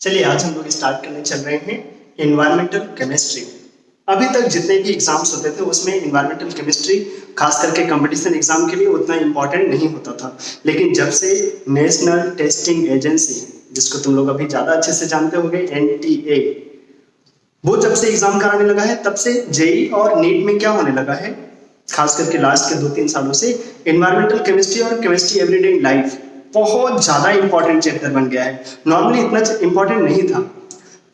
चलिए आज हम लोग स्टार्ट करने चल रहे हैं एनवायरमेंटल केमिस्ट्री। अभी तक जितने भी एग्जाम्स होते थे उसमें एनवायरमेंटल केमिस्ट्री खास करके कंपटीशन एग्जाम के लिए उतना इम्पोर्टेंट नहीं होता था, लेकिन जब से नेशनल टेस्टिंग एजेंसी, जिसको तुम लोग अभी ज़्यादा अच्छे से जानते होंगे, NTA, वो जब से एग्जाम कराने लगा है तब से जेई और नीट में क्या होने लगा है, खास करके लास्ट के 2-3 सालों से एनवायरमेंटल केमिस्ट्री और केमिस्ट्री एवरीडे इन लाइफ बहुत ज्यादा इंपॉर्टेंट चैप्टर बन गया है। नॉर्मली इतना इंपॉर्टेंट नहीं था,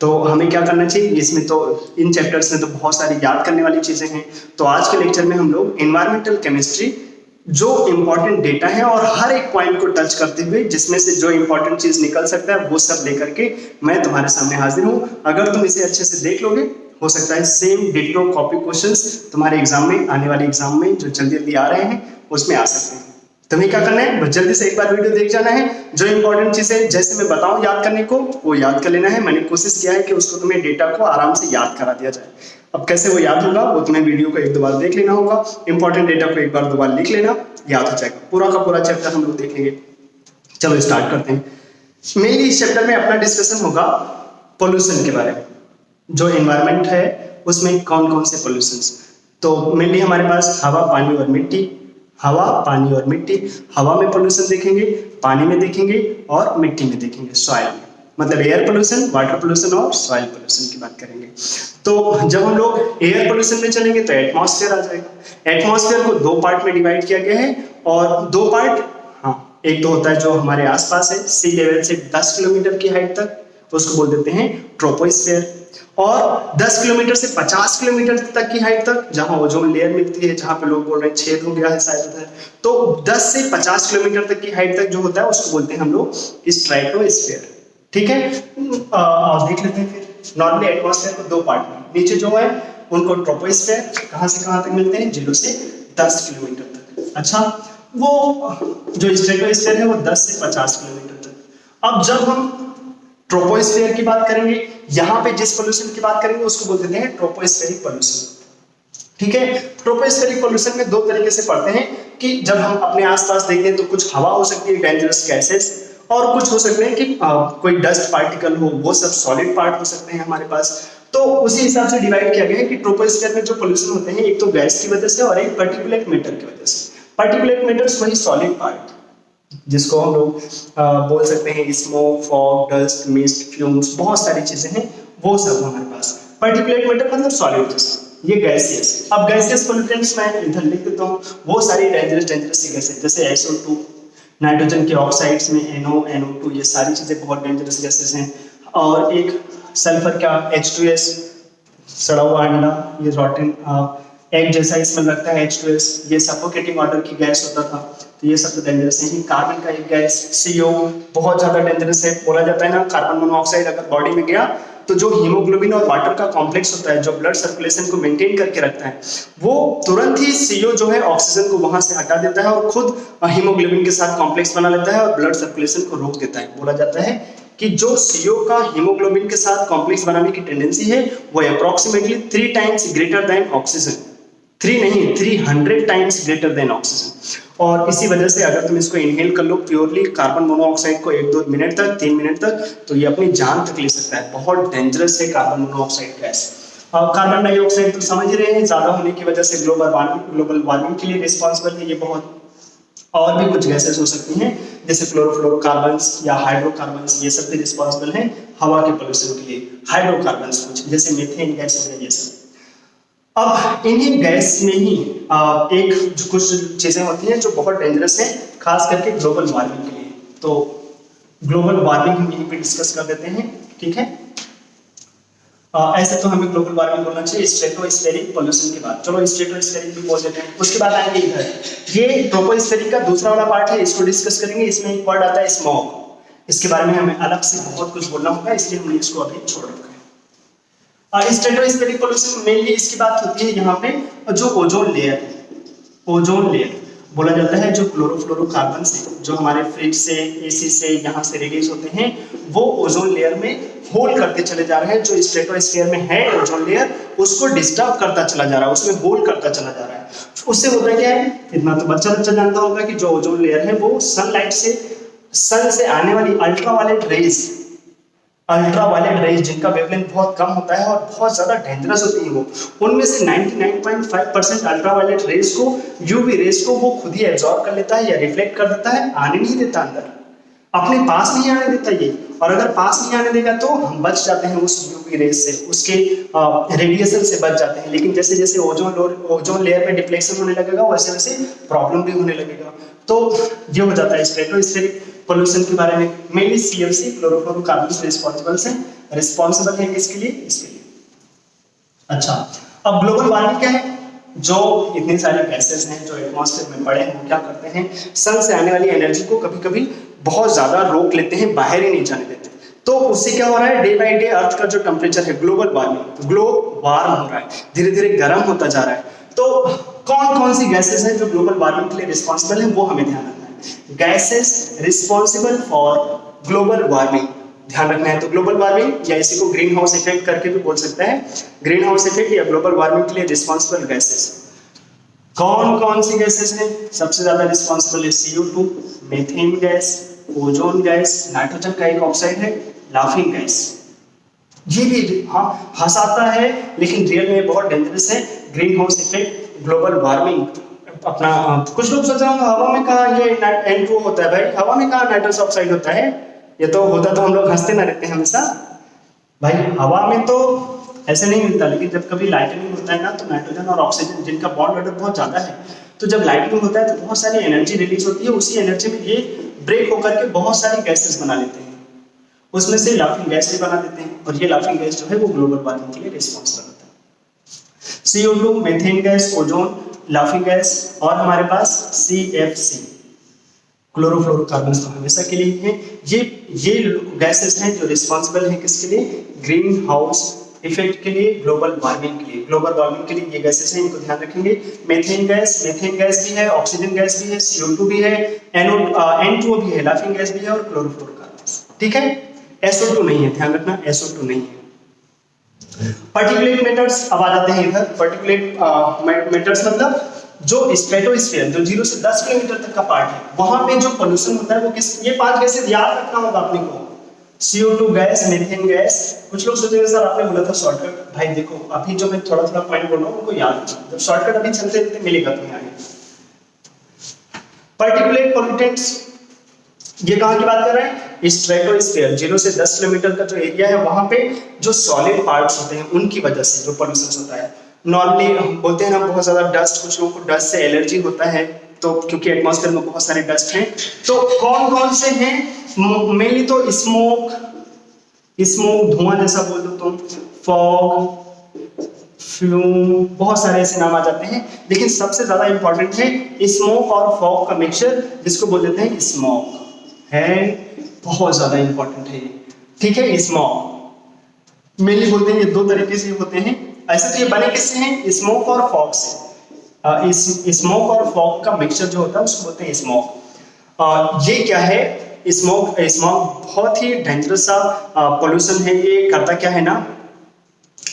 तो हमें क्या करना चाहिए, इसमें तो इन चैप्टर्स में तो बहुत सारी याद करने वाली चीजें हैं। तो आज के लेक्चर में हम लोग एनवायरमेंटल केमिस्ट्री जो इंपॉर्टेंट डेटा है और हर एक पॉइंट को टच करते हुए जिसमें से जो इंपॉर्टेंट चीज निकल सकता है वो सब लेकर के मैं तुम्हारे सामने हाजिर हूँ। अगर तुम इसे अच्छे से देख लोगे, हो सकता है सेम डिट्टो कॉपी क्वेश्चंस तुम्हारे एग्जाम में, आने वाले एग्जाम में जो जल्दी जल्दी आ रहे हैं उसमें आ सकते हैं। तुम्हें क्या करना है, बस जल्दी से एक बार वीडियो देख जाना है। जो इंपॉर्टेंट चीजें जैसे मैं बताऊं याद करने को, वो याद कर लेना है। मैंने कोशिश किया है कि उसको तुम्हें डेटा को आराम से याद करा दिया जाए। अब कैसे वो याद होगा, वो तुम्हें वीडियो को 1-2 बार देख लेना होगा, इंपॉर्टेंट डेटा को 1-2 बार लिख लेना, याद हो जाएगा। पूरा का पूरा चैप्टर हम लोग देखेंगे। चलो स्टार्ट करते हैं। मेनली इस चैप्टर में अपना डिस्कशन होगा पोल्यूशन के बारे में। जो एनवायरमेंट है उसमें कौन कौन से पोल्यूशंस, तो मेनली हमारे पास हवा, पानी और मिट्टी। हवा, पानी और मिट्टी। हवा में पोल्यूशन देखेंगे, पानी में देखेंगे और मिट्टी में देखेंगे, सॉइल में। मतलब एयर पोल्यूशन, वाटर पोल्यूशन और सॉइल पोल्यूशन की बात करेंगे। तो जब हम लोग एयर पोल्यूशन में चलेंगे तो एटमॉस्फेयर आ जाएगा। एटमॉस्फेयर को 2 पार्ट में डिवाइड किया गया है और 2 पार्ट, हाँ, एक तो होता है जो हमारे आसपास है, सी लेवल से 10 किलोमीटर की हाइट तक, उसको बोल देते हैं ट्रोपोस्फेयर। और 10 किलोमीटर से 50 किलोमीटर तक की हाइट तक जहां ओजोन लेयर मिलती है, जहां पे लोग बोल रहे हैं छेद हो गया है शायद उधर, तो 10 से 50 किलोमीटर तक की हाइट तक जो होता है उसको बोलते हैं हम लोग स्ट्रेटोस्फेयर। ठीक है, और देख लेते हैं फिर। नॉर्मली एटमॉस्फेयर को 2 पार्ट में, नीचे जो है उनको ट्रोपोस्फेयर, कहां से कहां तक मिलते हैं, 0 से 10 किलोमीटर तक। अच्छा, वो जो स्ट्रेटोस्फेयर है वो 10 से 50 किलोमीटर तक। अब जब हम ट्रोपोस्फेयर की बात करेंगे, यहां पे जिस पोल्यूशन की बात करेंगे उसको बोल देते हैं ट्रोपोस्फेरिक पोल्यूशन। ठीक है, ट्रोपोस्फेरिक पोल्यूशन में 2 तरीके से पढ़ते हैं कि जब हम अपने आसपास देखते हैं तो कुछ हवा हो सकती है, डेंजरस गैसेस, और कुछ हो सकते हैं कि कोई डस्ट पार्टिकल हो, वो सब सॉलिड पार्ट हो सकते हैं हमारे पास। तो उसी हिसाब से डिवाइड किया गया है कि ट्रोपोस्फेयर में जो पोल्यूशन होते हैं, एक तो गैस की वजह से और एक पार्टिकुलेट मैटर की वजह से। पार्टिकुलेट मैटर्स वही सॉलिड पार्ट जिसको हम लोग बोल सकते हैं smoke, fog, dust, mist, fumes, बहुत सारी चीजें हैं, वो सब हमारे पास। पार्टिकुलेट मैटर मतलब सॉलिड, ये गैसियस। अब गैसियस पोल्यूटेंट्स मैं इधर लिख देता हूँ, वो सारी डेंजरस सी गैसें, जैसे SO2, नाइट्रोजन के ऑक्साइड्स में NO, NO2, ये सारी चीजें बहुत डेंजरस गैसेस हैं। और एक सल्फर का H2S, सड़ा हुआ अंडा, ये रॉटन एग जैसा इसमें लगता है H2S, ये सफोकेटिंग ऑर्डर की गैस होता था, तो ये सब तो डेंजरस है ही। कार्बन का एक गैस CO बहुत ज्यादा डेंजरस है। बोला जाता है ना, कार्बन मोनोऑक्साइड अगर बॉडी में गया तो जो हीमोग्लोबिन और वाटर का कॉम्प्लेक्स होता है, जो ब्लड सर्कुलेशन को मेंटेन करके रखता है, वो तुरंत ही CO जो है ऑक्सीजन को वहां से हटा देता है और खुद हीमोग्लोबिन के साथ कॉम्प्लेक्स बना लेता है और ब्लड सर्कुलेशन को रोक देता है। बोला जाता है कि जो CO का हीमोग्लोबिन के साथ कॉम्प्लेक्स बनाने की टेंडेंसी है वो approximately 3 times greater than oxygen. 3 नहीं, 300 टाइम्स ग्रेटर देन ऑक्सीजन। और इसी वजह से अगर तुम इसको इनहेल कर लो प्योरली कार्बन मोनोऑक्साइड को 1-2 मिनट तक, 3 मिनट तक, तो ये अपनी जान तक ले सकता है। बहुत डेंजरस है carbon monoxide gas. Carbon dioxide तो समझ ही रहे हैं, ज्यादा होने की वजह से ग्लोबल वार्मिंग के लिए रिस्पॉन्सिबल है ये बहुत। और भी कुछ गैसेस हो सकती हैं जैसे क्लोरोफ्लोरोकार्बन्स या हाइड्रोकार्बन्स, ये सब भी रिस्पॉन्सिबल हैं हवा के पोल्यूशन के लिए। हाइड्रोकार्बन्स कुछ जैसे मीथेन गैस वगैरह, ये सब। अब इन्हीं गैस में ही एक कुछ चीजें होती हैं जो बहुत डेंजरस हैं, खास करके ग्लोबल वार्मिंग के लिए। तो ग्लोबल वार्मिंग हम यहीं पे डिस्कस कर देते हैं। ठीक है, ऐसे तो हमें ग्लोबल वार्मिंग बोलना चाहिए स्ट्रेटोस्फेरिक पोल्यूशन के बाद। चलो स्ट्रेटोस्फेरिक भी बोल देते हैं। उसके बाद आएंगे इधर, ये ट्रोपोस्फेरिक का दूसरा वाला पार्ट है, इसको डिस्कस करेंगे। इसमें एक वर्ड आता है स्मॉग। इसके बारे में हमें अलग से बहुत कुछ बोलना होगा, इसलिए हमने इसको अभी छोड़ रखा है। स्ट्रेटोस्फेरिक पोल्यूशन मेनली इसकी बात होती है यहाँ पे जो ओजोन लेयर, ओजोन लेयर बोला जाता है, जो क्लोरोफ्लोरोकार्बन से, जो हमारे फ्रिज से, AC से, यहाँ से रिलीज होते हैं, वो ओजोन लेयर में होल करते चले जा रहे हैं। जो स्ट्रेटोस्फेयर में है ओजोन लेयर, उसको डिस्टर्ब करता चला जा रहा है, उसमें होल करता चला जा रहा है। उससे होता क्या है, इतना तो बच्चा जानता होगा कि जो ओजोन लेयर है वो सनलाइट से, सन से आने वाली अल्ट्रावायलेट रेज अल्ट्रावायलेट रेज जिनका वेवलेंथ बहुत कम होता है और बहुत ज्यादा डेंजरस होती है वो, उनमें से 99.5% अल्ट्रावायलेट रेज को, यूवी रेज को वो खुद ही एब्जॉर्ब कर लेता है या रिफ्लेक्ट कर देता है, आने नहीं देता अंदर, अपने पास नहीं आने देता ये। और अगर पास नहीं आने देगा तो हम बच जाते हैं उस यूवी रेज से, उसके रेडिएशन से बच जाते हैं। लेकिन जैसे जैसे ओजोन लेयर में डिप्लेक्शन होने लगेगा वैसे वैसे प्रॉब्लम भी होने लगेगा। तो ये हो जाता है स्ट्रेटोस्फेरिक पोल्यूशन के बारे में। मेनली सीएफसी क्लोरोफ्लोरोकार्बन्स रिस्पॉन्सिबल है किसके लिए, इसके लिए। अच्छा, अब ग्लोबल वार्मिंग क्या है? जो इतनी सारी गैसेस हैं जो एटमॉस्फेयर में पड़े हैं वो क्या करते हैं, सन से आने वाली एनर्जी को कभी कभी बहुत ज्यादा रोक लेते हैं, बाहर ही नहीं जाने देते। तो उससे क्या हो रहा है, डे बाय डे अर्थ का जो टेम्परेचर है, ग्लोबल वार्मिंग, ग्लोब वार्म हो रहा है, धीरे धीरे गर्म होता जा रहा है। तो कौन कौन सी गैसेस हैं जो ग्लोबल वार्मिंग के लिए रिस्पॉन्सिबल है, वो हमें ध्यान रखना है। Gases responsible for global warming ध्यान रखना है। तो ग्लोबल वार्मिंग या इसी को ग्रीन हाउस इफेक्ट करके भी बोल सकते हैं, ग्रीन हाउस इफेक्ट या ग्लोबल वार्मिंग के लिए रिस्पॉन्सिबल गैसेस कौन कौन सी गैसेस हैं? सबसे ज्यादा रिस्पॉन्सिबल है CO2, methane gas, ozone gas, nitrogen का एक ऑक्साइड है, लाफिंग गैस। ये भी हाँ हंसाता है लेकिन रियल में बहुत डेंजरस है। Green house effect, global warming अपना कुछ लोग सोच रहे होंगे हवा में कहाँ ये N2O होता है। भाई हवा में कहाँ नाइट्रस ऑक्साइड होता है, ये तो होता तो हम लोग हंसते ना रहते हैं हमेशा। भाई हवा में तो ऐसे नहीं मिलता, लेकिन जब कभी लाइटनिंग होता है ना तो नाइट्रोजन और ऑक्सीजन जिनका बॉन्ड ऑर्डर बहुत ज्यादा है, तो जब लाइटनिंग होता है तो बहुत सारी एनर्जी रिलीज होती है, उसी एनर्जी में ये ब्रेक होकर के बहुत सारी गैसेस बना लेते हैं, उसमें से लाफिंग गैस भी बना देते हैं। और ये लाफिंग गैस जो है वो ग्लोबल वार्मिंग के लिए रिस्पॉन्सिबल होता है। CO2, methane gas, ozone, laughing gas और हमारे पास CFC क्लोरोफ्लोरोकार्बन्स तो हमेशा के लिए हैं। ये गैसेस हैं जो रिस्पॉन्सिबल हैं किसके लिए, ग्रीन हाउस इफेक्ट के लिए, ग्लोबल वार्मिंग के लिए। ग्लोबल वार्मिंग के लिए ये गैसेस हैं, इनको ध्यान रखेंगे। मीथेन गैस भी है, ऑक्सीजन गैस भी है, CO2 भी है, N2O भी है, लाफिंग गैस भी है और क्लोरोफ्लोरोकार्बन्स। ठीक है, SO2 नहीं है, ध्यान रखना SO2 नहीं है। पार्टिकुलेट मैटर्स, अब आ जाते हैं इधर। पार्टिकुलेट मैटर्स मतलब जो स्ट्रेटोस्फीयर जो 0 से 10 किलोमीटर तक का पार्ट है, वहां पे जो पोल्यूशन होता है वो किस, ये 5 गैसेस याद रखना होगा अपने को। CO2 gas, methane gas. कुछ लोग सोचेंगे सर आपने बोला था शॉर्टकट, भाई देखो अभी जो मैं थोड़ा थोड़ा पॉइंट बोल रहा हूँ उनको याद रखना, जब शॉर्टकट अभी चलते चलते मिलेगा तुम्हें आगे। पार्टिकुलेट पोल्यूटेंट्स, ये कहाँ की बात कर रहे हैं, स्ट्रेटोस्फीयर 0 से 10 किलोमीटर का जो एरिया है वहां पे जो सॉलिड पार्ट्स होते हैं उनकी वजह से जो पोल्यूशन होता है। नॉर्मली हम बोलते हैं ना बहुत ज्यादा डस्ट, कुछ लोगों को डस्ट से एलर्जी होता है, तो क्योंकि एटमॉस्फेयर में बहुत सारे डस्ट हैं। तो कौन कौन से हैं, मेनली तो स्मोक धुआं जैसा बोल दो तुम, फॉग, फ्लूम, बहुत सारे ऐसे नाम आ जाते हैं। लेकिन सबसे ज्यादा इंपॉर्टेंट है स्मोक और फॉग का मिक्सचर, जिसको बोल देते हैं स्मॉग, है बहुत ज्यादा इंपॉर्टेंट है। ठीक है, स्मॉग मेनली बोलते हैं ये दो तरीके से होते हैं। ऐसे तो ये बने किससे हैं, स्मोक और फॉग से। स्मोक और फॉग का मिक्सचर जो होता है उसको बोलते हैं स्मोक। ये क्या है, स्मोक बहुत ही डेंजरस सा पोल्यूशन है। ये करता क्या है ना,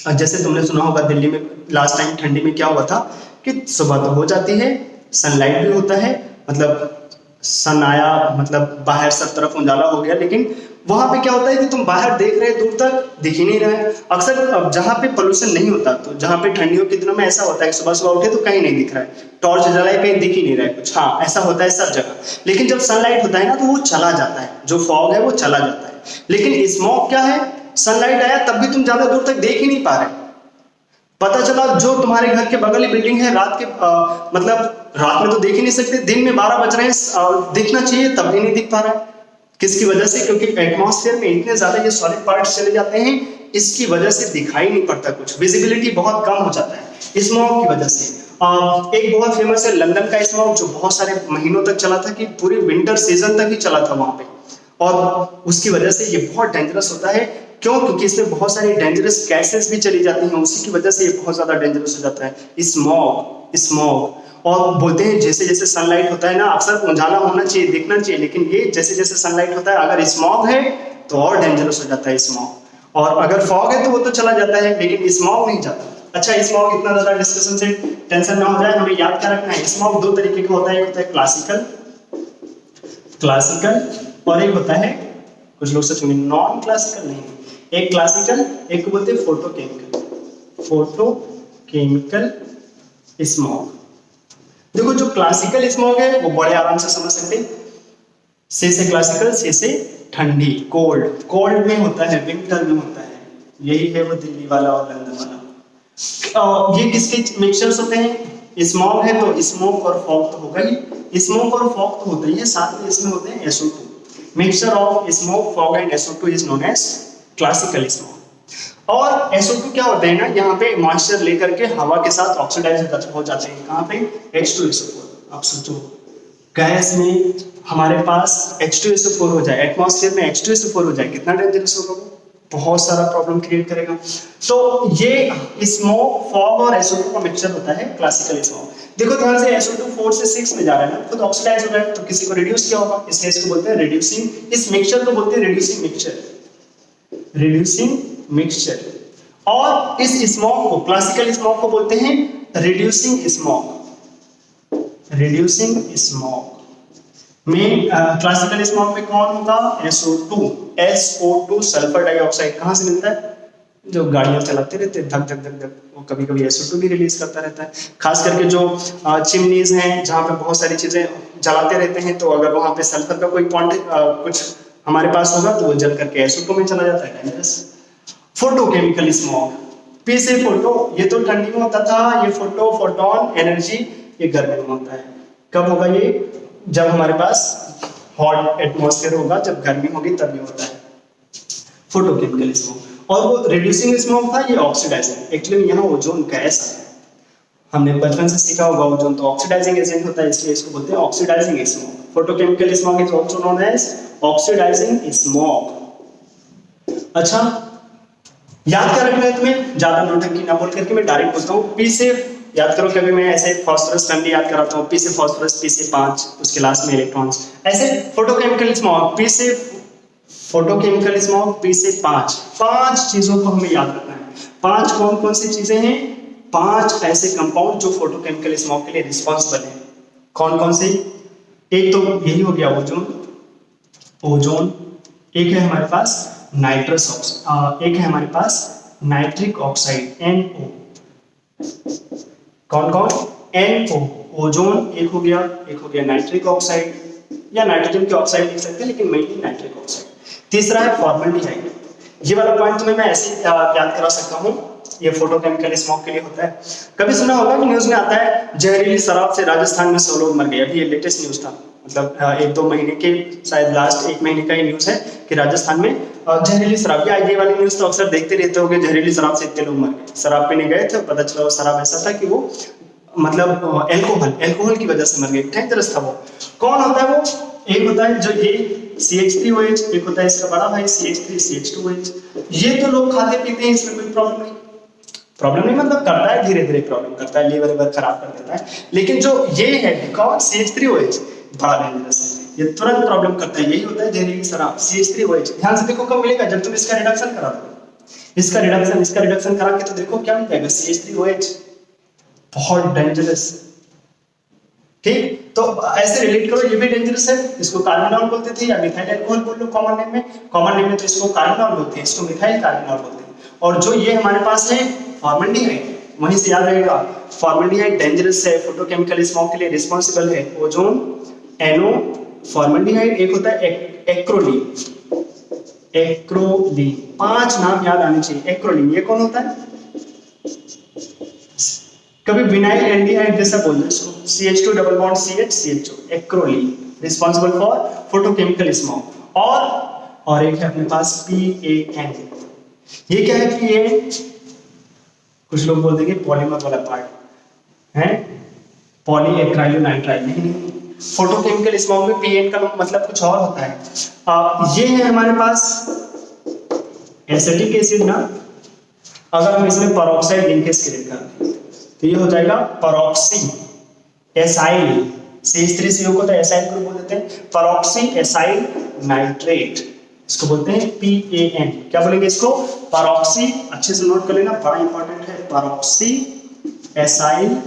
जैसे तुमने सुना होगा दिल्ली में लास्ट टाइम ठंडी में क्या हुआ था कि सुबह तो हो जाती है, सनलाइट भी होता है, मतलब सन आया, मतलब बाहर सब तरफ उजाला हो गया, लेकिन वहां पे क्या होता है कि तुम बाहर देख रहे दूर तक दिख ही नहीं रहा है। अक्सर जहां पे पोल्यूशन नहीं होता, तो जहां पे ठंडियों के दिनों में ऐसा होता है कि सुबह सुबह उठे तो कहीं नहीं दिख रहा है, टॉर्च जलाए कहीं दिख ही नहीं रहा है कुछ, हाँ ऐसा होता है सब जगह। लेकिन जब सनलाइट होता है ना तो वो चला जाता है, जो फॉग है वो चला जाता है। लेकिन स्मॉग क्या है, सनलाइट आया तब भी तुम ज्यादा दूर तक देख ही नहीं पा रहे। पता चला जो तुम्हारे घर के बगल ही बिल्डिंग है, रात के मतलब रात में तो देख ही नहीं सकते, दिन में 12 बज रहे हैं, दिखना चाहिए तब भी नहीं दिख पा रहा है। किसकी वजह से, क्योंकि एटमॉस्फेयर में इतने ज्यादा ये सॉलिड पार्ट्स चले जाते हैं, इसकी वजह से दिखाई नहीं पड़ता कुछ, विजिबिलिटी बहुत कम हो जाता है स्मॉग की वजह से। एक बहुत फेमस है लंदन का स्मॉग, जो बहुत सारे महीनों तक चला था, कि पूरी विंटर सीजन तक ही चला था वहां पे, और उसकी वजह से ये बहुत डेंजरस होता है। क्यों, क्योंकि इसमें बहुत सारी डेंजरस गैसेस भी चली जाती हैं, उसी की वजह से ये बहुत ज्यादा डेंजरस हो जाता है स्मॉग। और बोलते हैं जैसे जैसे सनलाइट होता है ना, अक्सर उजाला होना चाहिए, दिखना चाहिए, लेकिन ये जैसे जैसे सनलाइट होता है, अगर स्मॉग है तो और डेंजरस हो जाता है स्मॉग, और अगर फॉग है तो वो तो चला जाता है, लेकिन स्मॉग नहीं जाता। अच्छा, स्मॉग इतना ज्यादा डिस्कशन से टेंशन ना हो जाए, हमें याद क्या रखना है, स्मॉग दो तरीके का होता है, एक होता है क्लासिकल और एक होता है कुछ लोग सोचेंगे नॉन क्लासिकल नहीं, एक क्लासिकल, एक को बोलते हैं फोटोकेमिकल, फोटोकेमिकल स्मॉग। देखो जो क्लासिकल स्मॉग है वो बड़े आराम से समझ सकते हैं, से क्लासिकल, से ठंडी, कोल्ड, कोल्ड में होता है, विंटर में होता है, यही है वो दिल्ली वाला और लंदन वाला। ये किसके मिक्सचर्स होते हैं? स्मॉग है तो स्मोक और फॉग तो होगा ही, स्मोक और फॉग तो होता ही है, साथ में इसमें होते हैं SO2। Mixture of smoke, fog and SO2 is known as classical smog. और SO2 क्या होता है ना, यहाँ पे मॉइस्चर लेकर के हवा के साथ ऑक्सीडाइज हो जाते हैं, कहाँ पे? H2SO4। आप सोचो गैस में हमारे पास H2SO4 हो जाए, एटमॉस्फेयर में H2SO4 हो जाए, कितना डेंजरस होगा वो, बहुत सारा प्रॉब्लम क्रिएट करेगा। तो ये स्मोक, फॉग और SO2 का मिक्सचर होता है क्लासिकल स्मोक। देखो ध्यान से, SO2 4 से 6 में जा रहा है ना, खुद ऑक्सीडाइज हो रहा है, तो किसी को रिड्यूस किया होगा, इसलिए इसको बोलते हैं रिड्यूसिंग, इस मिक्सचर को बोलते हैं रिड्यूसिंग मिक्सचर, रिड्यूसिंग मिक्सचर। और इस स्मोक को, क्लासिकल स्मोक को बोलते हैं रिड्यूसिंग स्मोक, रिड्यूसिंग स्मोक। में क्लासिकल स्मॉग में कौन होगा? SO2 सल्फर डाइऑक्साइड कहाँ से मिलता है? जो गाड़ियां चलाते रहते हैं धक धक धक धक, वो कभी कभी SO2 भी रिलीज करता रहता है। खास करके जो चिमनीज हैं जहाँ पे बहुत सारी चीजें जलाते रहते हैं, तो अगर वहां पे सल्फर का कोई पॉइंट कुछ हमारे पास होगा तो वो जल करके SO2 में चला जाता है, डेंजरस। फोटोकेमिकल स्मॉग, P से फोटो, ये तो ठंडी में होता था, ये फोटो, फोटोन, एनर्जी, ये गर्मी में होता है। कब होगा ये? जब हमारे पास हॉट एटमॉस्फेयर होगा, जब गर्मी होगी तभी होता है फोटोकेमिकल स्मोक। और वो रिड्यूसिंग स्मोक था, ये ऑक्सीडाइजिंग। एक्चुअली यहाँ ओजोन गैस है, हमने बचपन से सीखा होगा, ओजोन तो ऑक्सीडाइजिंग एजेंट होता है, इसलिए इसको बोलते हैं oxidising smoke. Photochemical smoke is also known as oxidising smoke. अच्छा, याद क्या रखना है तुम्हें, ज्यादा नोटंकी ना बोल करके मैं डायरेक्ट बोलता हूँ। P से याद करो, कभी मैं ऐसे फास्फोरस फैमिली याद कराता हूँ, P से फास्फोरस, P से 5, उसके लास्ट में इलेक्ट्रॉन्स, ऐसे फोटोकेमिकल स्मॉग, P से फोटोकेमिकल स्मॉग, P से 5 चीजों को हमें याद रखना है। 5 कौन कौन सी चीजें हैं? 5 ऐसे कंपाउंड जो फोटोकेमिकल स्मॉग के लिए रिस्पॉन्सिबल है। कौन कौन से? एक तो यही हो गया ओजोन, ओजोन, एक है हमारे पास नाइट्रस ऑक्साइड, एक है हमारे पास नाइट्रिक ऑक्साइड, NO। कौन कौन? NO, ओजोन एक हो गया नाइट्रिक ऑक्साइड, या नाइट्रोजन की ऑक्साइड लिख सकते हैं, लेकिन मेनली नाइट्रिक ऑक्साइड। तीसरा है फॉर्मल्डिहाइड। ये वाला पॉइंट तुम्हें मैं ऐसे याद करा सकता हूँ, ये फोटोकेमिकल स्मोक के लिए होता है। कभी सुना होगा कि न्यूज में आता है जहरीली शराब से राजस्थान में 100 लोग मर गए, अभी ये लेटेस्ट न्यूज था, मतलब 1-2 महीने के, शायद लास्ट 1 महीने का ही न्यूज है कि राजस्थान में जहरीली शराब, या ये वाली न्यूज तो अक्सर देखते रहते होंगे, जहरीली शराब से इतने लोग मर गए। शराब पीने गए थे, पता चला वो शराब ऐसा था कि वो मतलब अल्कोहल की वजह से मर गए, डेंजरस था वो। कौन होता है वो? एक होता है जो ये CH3OH, एक होता है इसका बड़ा भाई CH3CH2OH। ये तो लोग खाते पीते हैं, इसमें कोई प्रॉब्लम नहीं, मतलब करता है धीरे धीरे प्रॉब्लम करता है, लीवर खराब कर देता है, लेकिन जो ये है कौन? CH3OH बड़ा डेंजरस है, ये तुरंत प्रॉब्लम करता है। यही होता है जहरीली शराब, CH3OH। ध्यान से देखो कब मिलेगा, जब तुम इसका रिडक्शन करा दो, इसका रिडक्शन करा के तो देखो क्या मिल जाएगा, CH3OH, बहुत डेंजरस। ठीक, तो ऐसे रिलेट करो, ये भी डेंजरस है, इसको कार्बेनॉल बोलते थे, या मिथाइल अल्कोहल बोल लो कॉमन नेम में तो इसको कार्बेनॉल बोलते हैं, इसको मिथाइल कार्बेनॉल बोलते हैं। और जो ये हमारे पास है फॉर्मल्डिहाइड, वहीं से याद रहेगा, फॉर्मल्डिहाइड डेंजरस है, फोटोकेमिकल स्मोक के लिए रिस्पांसिबल है। ओजोन, NO, फॉर्मल्डिहाइड, एक होता है एक्रोलीन। 5 नाम याद आने चाहिए। एक्रोलीन, ये कौन होता है? कभी विनाइल एल्डिहाइड जैसा बोल दो इसको, CH2 double bond CH CHO, acrolein, responsible for photochemical smoke. और एक है अपने पास PAN। ये क्या है PAN? कुछ लोग बोल देंगे पॉलीमर वाला पार्ट है, पॉलीएक्राइलोनाइट्राइल, नहीं, फोटोकेमिकल स्मोक में PAN का मतलब कुछ और होता है। ये है हमारे पास एसिटिक एसिड ना, अगर हम इसमें पेरोक्साइड लिंकेज क्रिएट करते हैं तो ये हो जाएगा पेरोक्सी एसाइल, CH3CO को तो एसाइल ग्रुप बोल देते हैं, पेरोक्सी एसाइल नाइट्रेट, इसको बोलते हैं PAN। क्या बोलेंगे इसको? पेरोक्सी, अच्छे से नोट कर लेना, बड़ा इंपॉर्टेंट है, पेरोक्सी एसाइल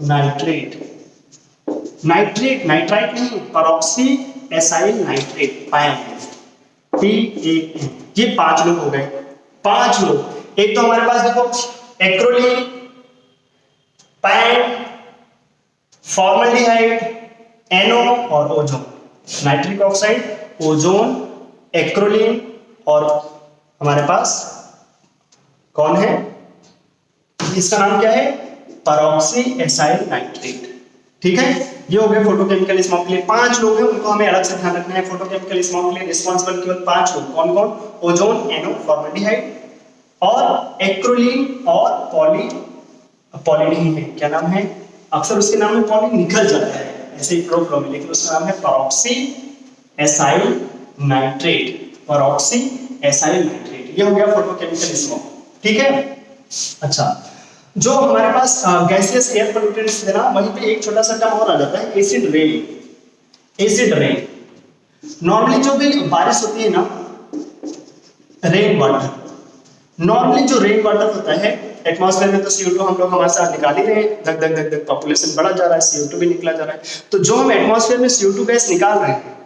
नाइट्रेट, नाइट्राइट नहीं, peroxy acyl nitrate, PAN। PAN, ये 5 लोग हो गए, 5 लोग। एक तो हमारे पास देखो एक्रोलीन, पैन, फॉर्मल्डिहाइड, NO और ozone, nitric oxide, ozone, acrolein और हमारे पास कौन है, इसका नाम क्या है, परऑक्सी एसाइल नाइट्रेट। ठीक है, ये हो गए फोटोकेमिकल स्मॉग के लिए 5 लोग हैं, उनको हमें अलग से ध्यान रखना है। फोटोकेमिकल स्मॉग के लिए रिस्पांसिबल केवल 5 लोग, कौन कौन, ओजोन, NO, फॉर्मल्डिहाइड और एक्रोलीन और पॉली नहीं है, क्या नाम है, अक्सर उसके नाम में पॉली निकल जाता है ऐसे ही फ्लो में, लेकिन उसका नाम है परऑक्सी एसाइल नाइट्रेट, परऑक्सी एसाइल नाइट्रेट। ये हो गया फोटोकेमिकल स्मॉग। ठीक है, अच्छा, जो हमारे पास गैसियस एयर पोल्यूटेंट्स है ना, वहीं पे एक छोटा सा टर्म और आ जाता है, acid rain. Acid rain, normally जो भी बारिश होती है ना, रेन वाटर, नॉर्मली जो रेन वाटर होता है एटमॉस्फेयर में, तो CO2 हम लोग हमारे साथ निकाल ही रहे हैं, धक धक धक धक पॉपुलेशन बढ़ा जा रहा है, CO2 भी निकला जा रहा है, तो जो हम एटमॉस्फेयर में CO2 गैस निकाल रहे हैं,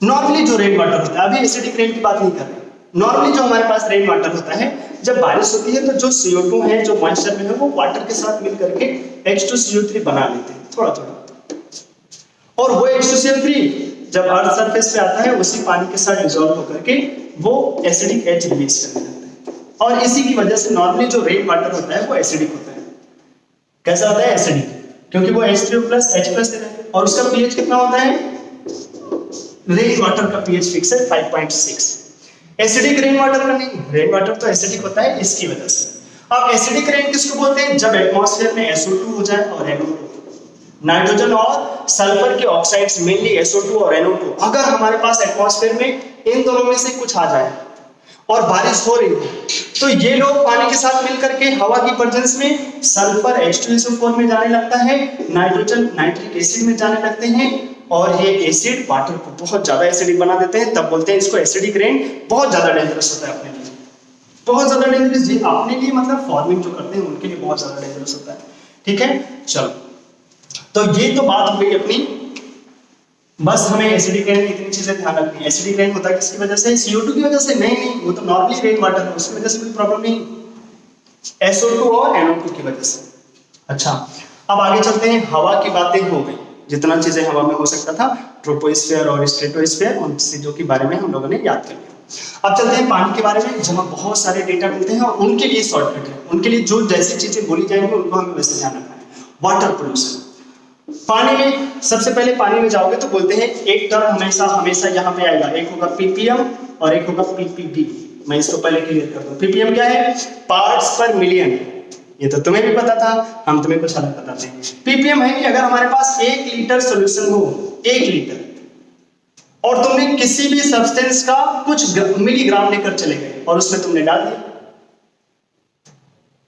नॉर्मली जो रेन वाटर होता है, अभी एसिडिक रेन की बात नहीं कर रहे, नॉर्मली जो हमारे पास रेन वाटर होता है, जब बारिश होती है तो जो CO2 है, जो मॉइस्चर में है, वो वाटर के साथ मिल करके H2CO3 बना लेते हैं थोड़ा थोड़ा, और वो H2CO3 जब अर्थ सरफेस पे आता है, उसी पानी के साथ डिसॉल्व होकर के वो एसिडिक H रिलीज करने लगता है, और इसी की वजह से नॉर्मली जो रेन वाटर होता है वो एसिडिक होता है। कैसा होता है, एसिडिक, क्योंकि वो H3+ H+ दे रहा है, और उसका pH कितना होता है, रेन वाटर का pH फिक्स है 5.6। एसिडिक रेन वाटर का नहीं, रेन वाटर तो एसिडिक होता है इसकी वजह से। अब एसिडिक रेन किसको बोलते हैं, जब एटमॉस्फेयर में SO2 हो जाए और NO2, नाइट्रोजन और सल्फर के ऑक्साइड्स, मेनली SO2 और NO2, अगर हमारे पास एटमॉस्फेयर में इन दोनों में से कुछ आ जाए और बारिश हो रही है, तो ये लोग पानी के साथ मिलकर के हवा की प्रेजेंस में सल्फर H2SO4 में जाने लगता है, नाइट्रोजन नाइट्रिक एसिड में जाने लगते हैं, और ये एसिड वाटर को बहुत ज्यादा एसिडिक बना देते हैं, तब बोलते हैं इसको एसिडिक रेन। बहुत ज्यादा डेंजरस होता है अपने लिए, बहुत ज्यादा डेंजरस जी, अपने लिए मतलब फार्मिंग जो करते हैं उनके लिए बहुत ज्यादा डेंजरस होता है। ठीक है, चलो, तो ये तो बात हो गई अपनी, बस हमें एसिडिक रेन इतनी चीजें ध्यान रखनी है। एसिडिक रेन होता है किसकी वजह से, CO2 की वजह से, नहीं, वो तो नॉर्मली रेन वाटर है, उसकी वजह से कोई प्रॉब्लम नहीं, SO2 और NO2 की वजह से। अच्छा, अब आगे चलते हैं, हवा की बातें हो गई, जितना चीजें हवा में हो सकता था, ट्रोपोस्फीयर और स्ट्रेटोस्फीयर, उन चीजों के बारे में हम लोगों ने याद कर लिया। अब चलते हैं पानी के बारे में, जहां बहुत सारे डेटा मिलते हैं और उनके लिए शॉर्टकट है, उनके लिए जो जैसी चीजें बोली जाएंगी उनको हमें वैसे ध्यान रखना है। वाटर पोल्यूशन, पानी में सबसे पहले पानी में जाओगे तो बोलते हैं एक टर्म हमेशा यहाँ पे आएगा, एक होगा ppm और एक होगा ppb। मैं इसको पहले क्लियर कर दूं, ppm क्या है, पार्ट्स पर मिलियन, ये तो तुम्हें भी पता था, हम तुम्हें कुछ अलग बताते हैं। ppm है कि अगर हमारे पास 1 लीटर सोल्यूशन हो, 1 लीटर, और तुमने किसी भी सब्सटेंस का कुछ मिलीग्राम लेकर चले गए और उसमें तुमने डाल दिया,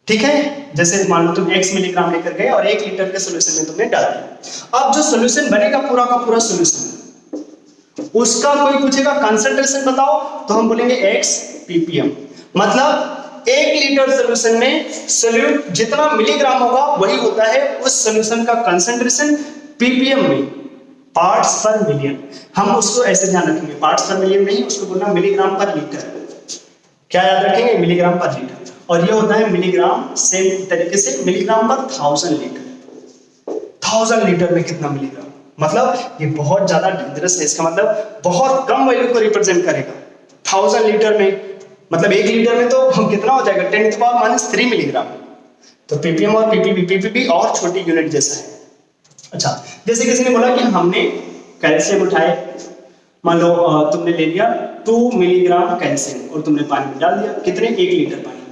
ठीक है, जैसे मान लो तुम x मिलीग्राम लेकर गए और 1 लीटर के सॉल्यूशन में तुमने डाल दिया। अब जो सॉल्यूशन बनेगा पूरा का पूरा सॉल्यूशन, उसका कोई पूछेगा कंसंट्रेशन बताओ, तो हम बोलेंगे x ppm, मतलब 1 लीटर सॉल्यूशन में सोल्यूट जितना मिलीग्राम होगा वही होता है उस सॉल्यूशन का कंसंट्रेशन ppm में, पार्ट्स पर मिलियन। हम उसको ऐसे ध्यान रखेंगे, पार्ट्स पर मिलियन नहीं, उसको बोलना मिलीग्राम पर लीटर। क्या याद रखेंगे, मिलीग्राम पर लीटर, और ये होता है मिलीग्राम, सेम तरीके से मिलीग्राम पर 1000 लीटर। 1000 लीटर में कितना मिलीग्राम, मतलब ये बहुत ज्यादा डेंजरस है, इसका मतलब बहुत कम वैल्यू को रिप्रेजेंट करेगा। 1000 लीटर में मतलब 1 लीटर में तो कितना हो जाएगा, 10⁻³ मिलीग्राम। तो ppm और ppb और छोटी यूनिट जैसा है। अच्छा, जैसे किसी ने बोला कि हमने कैल्शियम उठाए, मान लो तुमने ले लिया 2 मिलीग्राम कैल्शियम और तुमने पानी में डाल दिया, कितने, 1 लीटर पानी में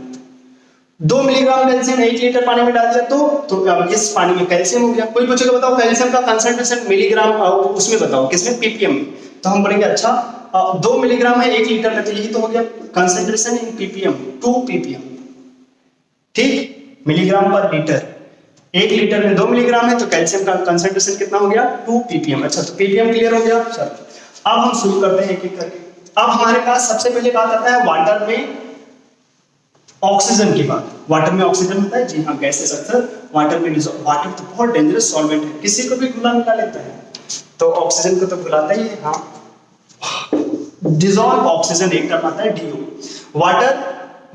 2 मिलीग्राम कैल्शियम 1 लीटर पानी में डाल दिया, तो अब इस पानी में कैल्शियम हो गया। कोई पूछेगा बताओ कैल्शियम का कंसंट्रेशन मिलीग्राम उसमें बताओ, किसमें, ppm में, तो हम बोलेंगे अच्छा 2 मिलीग्राम है 1 लीटर में, तो यही तो हो गया कंसंट्रेशन इन ppm, 2 ppm, ठीक, मिलीग्राम पर लीटर। 1 लीटर में 2 मिलीग्राम है तो कैल्शियम का कंसंट्रेशन कितना हो गया, 2 ppm। अच्छा, तो ppm क्लियर हो गया। चलो अब हम शुरू करते हैं एक एक करके। अब हमारे पास सबसे पहले बात आता है वाटर में ऑक्सीजन की बात। वाटर में ऑक्सीजन होता है, जी हाँ, गैसेस अक्सर वाटर में डिसॉल्व, वाटर तो बहुत डेंजरस सॉल्वेंट है, किसी को भी घुला मिला लेता है, तो ऑक्सीजन को तो घुलाता ही है। हाँ, डिसॉल्व ऑक्सीजन एक टर्म आता है DO।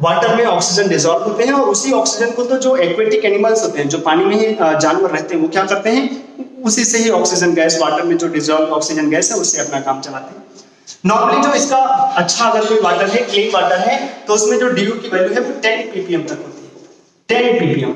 वाटर में ऑक्सीजन डिसॉल्व होते हैं और उसी ऑक्सीजन को तो जो एक्वेटिक एनिमल्स होते हैं, जो पानी में ही जानवर रहते हैं, वो क्या करते हैं, उसी से ही ऑक्सीजन गैस, वाटर में जो डिसॉल्व ऑक्सीजन गैस है उससे अपना काम चलाते हैं। नॉर्मली जो इसका अच्छा अगर कोई वाटर है, क्लीन वाटर है, तो उसमें जो DO की वैल्यू है वो 10 ppm तक होती है। 10 ppm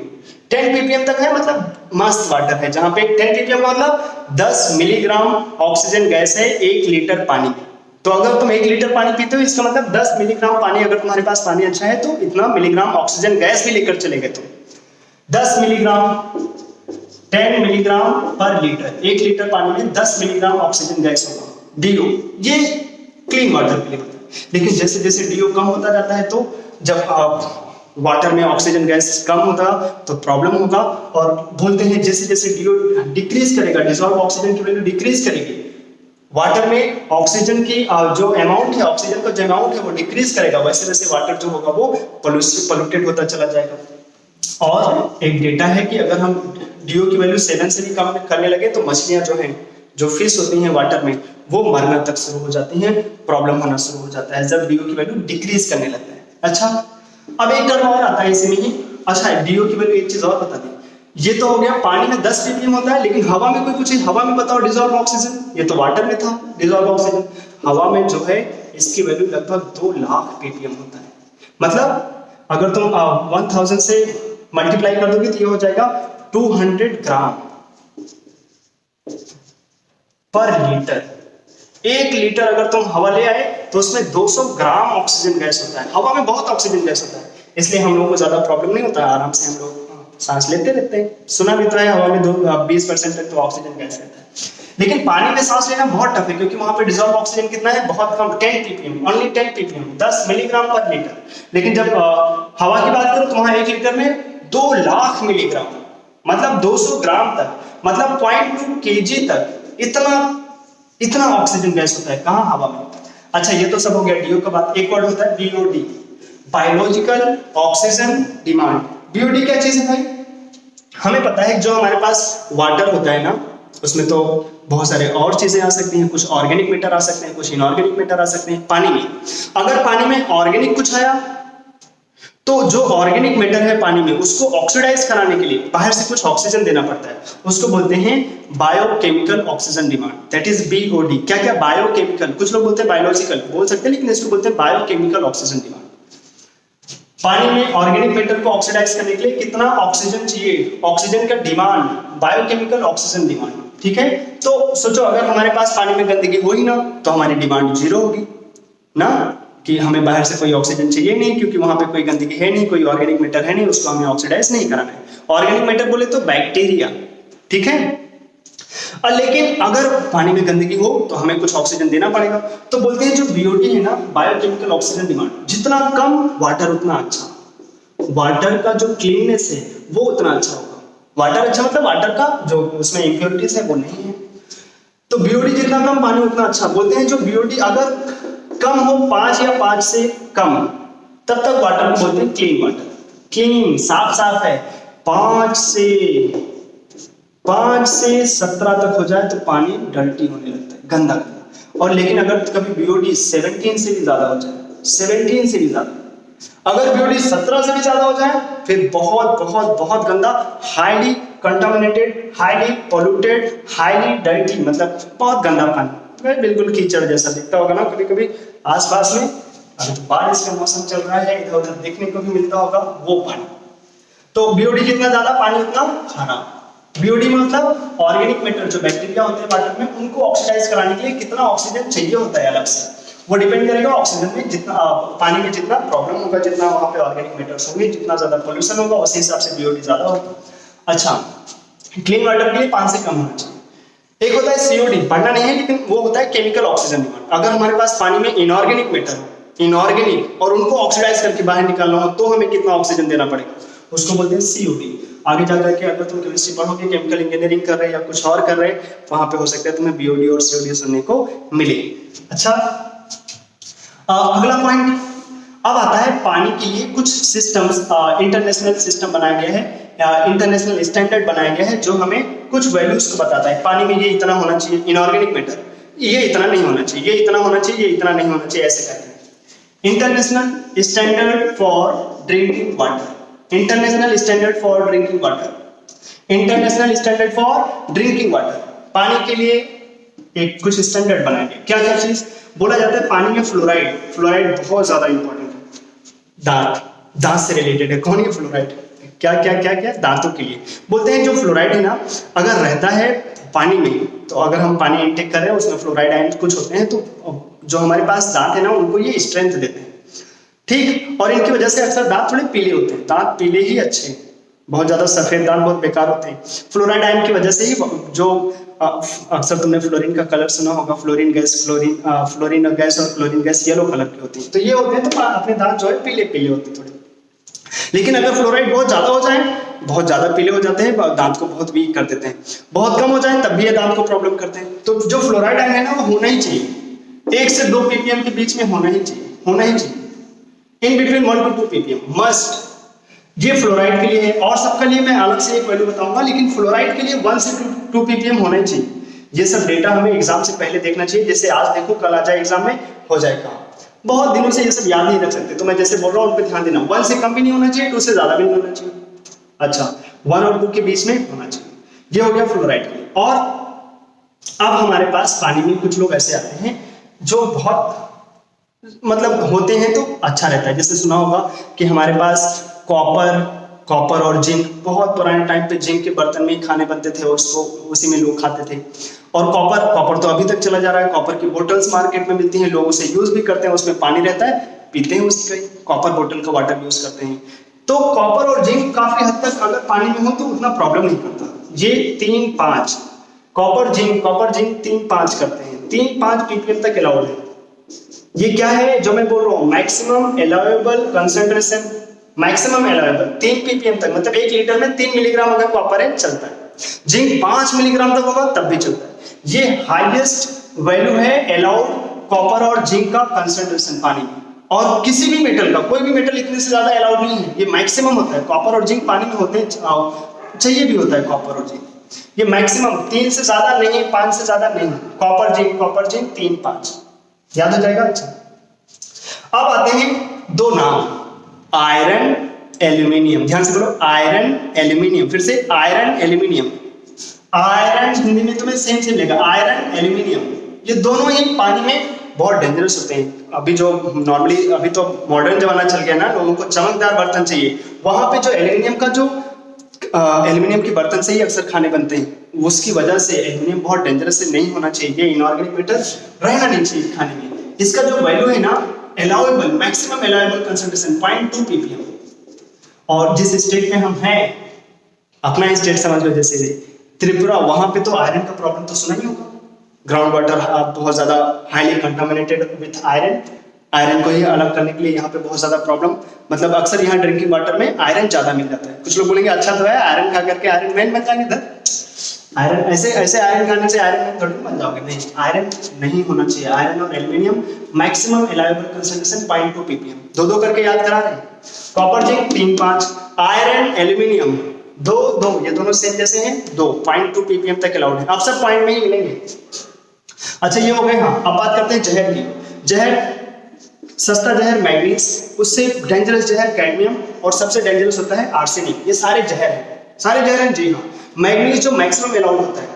10 ppm तक है, मतलब मस्त वाटर है, जहां पे 10 ppm का मतलब 10 मिलीग्राम ऑक्सीजन गैस है 1 लीटर पानी में। तो अगर तुम 1 लीटर पानी पीते हो, इसका मतलब 10 मिलीग्राम पानी, अगर तुम्हारे पास पानी अच्छा है तो इतना मिलीग्राम ऑक्सीजन गैस भी लेकर चले गए तुम। 10 मिलीग्राम 10 मिलीग्राम पर लीटर, 1 लीटर पानी में 10 मिलीग्राम ऑक्सीजन गैस होगा DO। ये क्लीन वाटर के लिए होता है। लेकिन जैसे जैसे DO कम होता जाता है, तो जब वाटर में ऑक्सीजन गैस कम होगा तो प्रॉब्लम होगा। और बोलते हैं जैसे जैसे DO डिक्रीज करेगा, डिसॉल्व ऑक्सीजन की वैल्यू डिक्रीज करेगी, वाटर में ऑक्सीजन की जो अमाउंट है, ऑक्सीजन का जो अमाउंट है वो डिक्रीज करेगा, वैसे वैसे वाटर जो होगा वो पोल्यूटेड होता चला जाएगा। और एक डेटा है कि अगर हम DO की वैल्यू 7 से भी कम करने लगे तो मछलियां जो हैं, जो फिश होती हैं वाटर में, वो मरना तक शुरू हो जाती हैं, प्रॉब्लम होना शुरू हो जाता है जब DO की वैल्यू डिक्रीज करने लगता है। अच्छा, अब एक टर्म और आता है इसमें ही। अच्छा, DO की वैल्यू एक चीज और बता दी, ये तो हो गया पानी में 10 ppm होता है, लेकिन हवा में कोई कुछ है, हवा में बताओ डिसॉल्व ऑक्सीजन, ये तो वाटर में था डिसॉल्व ऑक्सीजन, हवा में जो है इसकी वैल्यू लगभग 2 लाख ppm होता है। मतलब अगर तुम 1000 से मल्टीप्लाई कर दोगे तो ये हो जाएगा 200 ग्राम पर लीटर। 1 लीटर अगर तुम हवा ले आए तो उसमें 200 ग्राम ऑक्सीजन गैस होता है। हवा में बहुत ऑक्सीजन गैस होता है, इसलिए हम लोगों को ज्यादा प्रॉब्लम नहीं होता है, आराम से हम लोग सांस लेते रहते हैं। सुना भी तो है हवा में 20% तक तो ऑक्सीजन गैस रहता है, लेकिन पानी में सांस लेना बहुत टफ है, क्योंकि वहां पे डिसॉल्व ऑक्सीजन कितना है, बहुत कम, 10 ppm, ओनली 10 ppm, 10 मिलीग्राम पर लीटर। लेकिन जब हवा की बात करो तो वहां 1 लीटर में 2 लाख मिलीग्राम, मतलब 200 ग्राम तक, मतलब 0.2 kg तक इतना ऑक्सीजन गैस होता है। कहां? हवा में। अच्छा, ये तो सब हो गया DO का बात। एक वर्ड होता है BOD, biological oxygen demand. BOD क्या चीज है भाई? हमें पता है जो हमारे पास वाटर होता है ना, उसमें तो बहुत सारे और चीजें आ सकती हैं, कुछ ऑर्गेनिक मैटर आ सकते हैं, कुछ इनऑर्गेनिक मैटर आ सकते हैं। पानी में अगर पानी में ऑर्गेनिक कुछ आया तो जो ऑर्गेनिक मैटर है पानी में, उसको ऑक्सीडाइज कराने के लिए बाहर से कुछ ऑक्सीजन देना पड़ता है, उसको बोलते हैं biochemical oxygen demand, that is BOD। क्या क्या? बायोकेमिकल, कुछ लोग बोलते हैं बायोलॉजिकल, बोल सकते हैं, लेकिन इसको बोलते हैं बायोकेमिकल ऑक्सीजन डिमांड। पानी में ऑर्गेनिक मैटर को ऑक्सीडाइज करने के लिए कितना ऑक्सीजन चाहिए, ऑक्सीजन का डिमांड, बायोकेमिकल ऑक्सीजन डिमांड। ठीक है, तो सोचो अगर हमारे पास पानी में गंदगी हो ही ना तो हमारी डिमांड 0 होगी ना, कि हमें बाहर से कोई ऑक्सीजन चाहिए नहीं, क्योंकि वहां पे कोई गंदगी है नहीं, कोई ऑर्गेनिक मैटर है नहीं, उसको हमें ऑक्सीडाइज नहीं कराना है। ऑर्गेनिक मैटर बोले तो बैक्टीरिया, ठीक है। लेकिन अगर पानी में गंदगी हो तो हमें कुछ ऑक्सीजन देना पड़ेगा, तो बोलते हैं जो BOD है ना, बायोकेमिकल ऑक्सीजन डिमांड, जितना कम वाटर उतना अच्छा, वाटर का जो क्लीननेस है वो उतना अच्छा होगा। वाटर अच्छा मतलब वाटर का जो उसमें इंप्योरिटीज है वो नहीं है, तो BOD जितना कम पानी उतना अच्छा। बोलते हैं जो BOD अगर कम हो 5 या 5 से कम, तब तक वाटर को बोलते हैं क्लीन वाटर। क्लीन, साफ साफ है। 5 से 17 तक हो जाए तो पानी डर्टी होने लगता है, गंदा गंदा। और लेकिन अगर कभी BOD 17 से भी ज्यादा हो जाए, 17 से भी ज्यादा, अगर BOD 17 से भी ज्यादा हो जाए, फिर बहुत बहुत बहुत गंदा, highly contaminated, highly polluted, highly dirty, मतलब बहुत गंदा पानी, बिल्कुल कीचड़ जैसा दिखता होगा ना कभी कभी आसपास में। अभी तो बारिश का मौसम चल रहा है, इधर उधर देखने को भी मिलता होगा वो पानी। तो BOD जितना ज्यादा पानी उतना खराब। BOD मतलब ऑर्गेनिक मैटर, जो बैक्टीरिया होते हैं वाटर में, उनको ऑक्सीडाइज कराने के लिए कितना ऑक्सीजन चाहिए होता है अलग से, वो डिपेंड करेगा ऑक्सीजन में, जितना पानी में जितना प्रॉब्लम होगा, जितना वहां पे ऑर्गेनिक मैटर्स होंगे, जितना ज्यादा पोल्यूशन होगा, उसी हिसाब से BOD ज्यादा होगा। अच्छा, क्लीन वाटर के लिए 5 से कम होना चाहिए। एक होता है COD, पढ़ना नहीं है लेकिन वो होता है केमिकल ऑक्सीजन डिमांड। अगर हमारे पास पानी में इनऑर्गेनिक मैटर हो, इनऑर्गेनिक, और उनको ऑक्सीडाइज करके बाहर निकालना हो तो हमें कितना ऑक्सीजन देना पड़ेगा, उसको बोलते हैं COD। आगे जाकर के अगर तुम केमिस्ट्री पढ़ोगे, केमिकल इंजीनियरिंग कर रहे हैं या कुछ और कर रहे हैं, वहां पे हो सकता है तुम्हें BOD और COD सुनने को मिले। अच्छा, अगला पॉइंट अब आता है पानी के लिए कुछ सिस्टम्स, इंटरनेशनल सिस्टम बनाया गया है, इंटरनेशनल स्टैंडर्ड बनाया गया है, जो हमें कुछ वैल्यूज को बताता है। पानी में ये इतना होना चाहिए, इनऑर्गेनिक मैटर ये इतना नहीं होना चाहिए, ये इतना होना चाहिए, ये इतना नहीं होना चाहिए, ऐसे करते हैं। International standard for drinking water, international standard for drinking water, international standard for drinking water, पानी के लिए एक कुछ स्टैंडर्ड बनाएंगे। क्या क्या चीज बोला जाता है? पानी में फ्लोराइड, फ्लोराइड बहुत ज्यादा इंपॉर्टेंट है, दांत से रिलेटेड है। कौन है फ्लोराइड? क्या क्या क्या क्या? दांतों के लिए बोलते हैं। जो फ्लोराइड है ना, अगर रहता है पानी में, तो अगर हम पानी इनटेक कर रहे हैं उसमें फ्लोराइड आयन कुछ होते हैं, तो जो हमारे पास दांत है ना, उनको ये स्ट्रेंथ देते हैं, ठीक। और इनकी वजह से अक्सर दांत थोड़े पीले होते हैं, दांत पीले ही अच्छे हैं, बहुत ज्यादा सफेद दांत बहुत बेकार होते हैं। फ्लोराइड आयन की वजह से ही जो अक्सर तुमने फ्लोरीन का कलर सुना होगा, फ्लोरीन गैस और क्लोरीन गैस येलो कलर की होती है, तो ये होते हैं, तो अपने दांत जो है पीले पीले होते हैं थोड़े। लेकिन अगर फ्लोराइड बहुत ज्यादा हो जाए, बहुत ज्यादा पीले हो जाते हैं, दांत को बहुत वीक कर देते हैं। बहुत कम हो जाए तब भी ये दांत को प्रॉब्लम करते हैं। तो जो फ्लोराइड आयन है ना, वो होना ही चाहिए, 1 से 2 ppm के बीच में होना ही चाहिए, in between 1 to 2 ppm must. ये फ्लोराइड के लिए है, और सबके लिए मैं अलग से एक वैल्यू बताऊंगा, लेकिन फ्लोराइड के लिए 1 से 2 ppm होना ही चाहिए। ये सब डेटा हमें एग्जाम से पहले देखना चाहिए, जैसे आज देखो कल आ जाए एग्जाम में, हो जाएगा। बहुत दिनों से ये सब याद नहीं रख सकते, तो मैं जैसे बोल रहा हूँ उन पर ध्यान देना। 1 से कम भी नहीं होना चाहिए, 2 से ज्यादा भी नहीं होना चाहिए, अच्छा 1 और 2 के बीच में होना चाहिए। ये हो गया फ्लोराइड के लिए। और अब हमारे पास पानी में कुछ लोग ऐसे आते हैं जो बहुत मतलब होते हैं, तो अच्छा रहता है। जैसे सुना होगा कि हमारे पास कॉपर और जिंक, बहुत पुराने टाइम पे जिंक के बर्तन में ही खाने बनते थे, उसको उसी में लोग खाते थे। और कॉपर तो अभी तक चला जा रहा है, कॉपर की बोतल्स मार्केट में मिलती हैं, लोग उसे यूज भी करते हैं, उसमें पानी रहता है, पीते हैं उसका कॉपर बोतल का वाटर यूज करते हैं। तो कॉपर और जिंक काफी हद तक अगर पानी में हो तो उतना प्रॉब्लम नहीं करता। ये 3-5 कॉपर जिंक 3-5 करते हैं, 3-5 ppm तक अलाउड है। ये क्या है जो मैं बोल रहा हूँ? Maximum allowable concentration, maximum allowable 3 ppm तक, मतलब 1 लीटर में 3 मिलीग्राम अगर कॉपर है चलता है। जिंक 5 मिलीग्राम तक होगा तब भी चलता है। ये हाईएस्ट वैल्यू है अलाउड कॉपर और जिंक का कंसंट्रेशन पानी में। और किसी भी मेटल का, कोई भी मेटल इतने से ज्यादा अलाउड नहीं है, ये मैक्सिमम होता है। कॉपर और जिंक पानी में होते हैं, चाहिए भी होता है कॉपर और जिंक, ये मैक्सिमम, 3 से ज्यादा नहीं, 5 से ज्यादा नहीं। कॉपर जिंक 3-5 याद हो जाएगा। अच्छा, अब आते हैं 2 नाम, आयरन एल्यूमिनियम। ध्यान से बोलो, आयरन एल्यूमिनियम, फिर से आयरन एल्यूमिनियम। आयरन हिंदी में तुम्हें सेम मिलेगा, आयरन एल्यूमिनियम। ये दोनों ही पानी में बहुत डेंजरस होते हैं। अभी जो नॉर्मली, अभी तो मॉडर्न जमाना चल गया ना, लोगों को चमकदार बर्तन चाहिए, वहां पे जो एल्यूमिनियम का जो एल्यूमिनियम के बर्तन से ही अक्सर खाने बनते हैं, उसकी वजह से एल्यूमिनियम बहुत डेंजरस से नहीं होना चाहिए, ये इनऑर्गेनिक मैटर रहना नहीं चाहिए खाने में। इसका जो वैल्यू है ना, allowable maximum allowable concentration 0.2 ppm। और जिस स्टेट में हम हैं, अपना स्टेट समझ लो, जैसे त्रिपुरा, वहां पे तो आयरन का प्रॉब्लम तो सुना ही होगा। ग्राउंड वाटर बहुत ज्यादा हाईली कंटामिनेटेड विथ आयरन को ही अलग करने के लिए यहाँ पे बहुत ज्यादा प्रॉब्लम, मतलब अक्सर यहाँ ड्रिंकिंग वाटर में आयरन ज्यादा मिल जाता है। कुछ लोग बोलेंगे अच्छा तो है, आयरन खा करके आयरन मैन बन जाएंगे। आयरन ऐसे आयरन खाने से आयरन मैन थोड़ी बन जाओगे, नहीं, आयरन नहीं होना चाहिए। आयरन और aluminium maximum allowable concentration 0.2 ppm, दो करके याद करा रहे हैं। कॉपर जिंक 3-5, आयरन एल्यूमिनियम 2, ये दोनों सेम जैसे हैं, 2.2 ppm तक अलाउड है। आप सब पॉइंट में ही मिलेंगे। अच्छा, ये हो गए। हाँ, अब बात करते हैं जहर की। जहर, सस्ता जहर मैग्नीज, उससे डेंजरस जहर कैडमियम, और सबसे डेंजरस होता है आर्सेनिक। ये सारे जहर हैं, जी हाँ। मैग्नीज जो मैक्सिमम अलाउड होता है,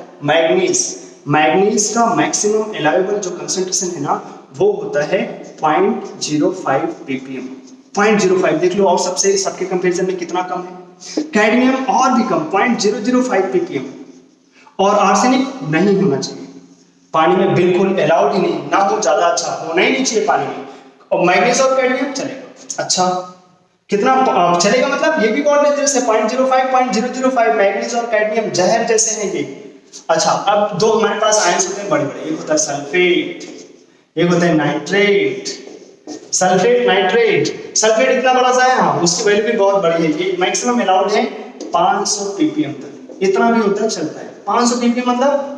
मैग्नीज का मैक्सिमम अलाउएबल जो कंसंट्रेशन है ना, वो होता है 0.05 ppm। 0.05 देख लो, और सबके कंपैरिजन में कितना कम है। कैडमियम और भी कम, 0.005 ppm। और आर्सेनिक नहीं होना चाहिए पानी में, बिल्कुल अलाउड ही नहीं, ना हो ज्यादा अच्छा, होना ही नहीं चाहिए पानी में। और मैग्नीज और कैडमियम चलेगा। अच्छा, कितना चलेगा, मतलब ये भी बहुत डेंजरस है, 0.05 मैग्नीज और कैडमियम जहर जैसे हैं ये। अच्छा, अब 2 हमारे पास आयंस होते हैं बड़े बड़े, एक होता है सल्फेट, एक होता है नाइट्रेट। सल्फेट इतना बड़ा सा है, हाँ, उसकी वैल्यू भी बहुत बड़ी है। ये मैक्सिमम अलाउड है 500 ppm तक, इतना भी होता है, चलता है। 500 ppm मतलब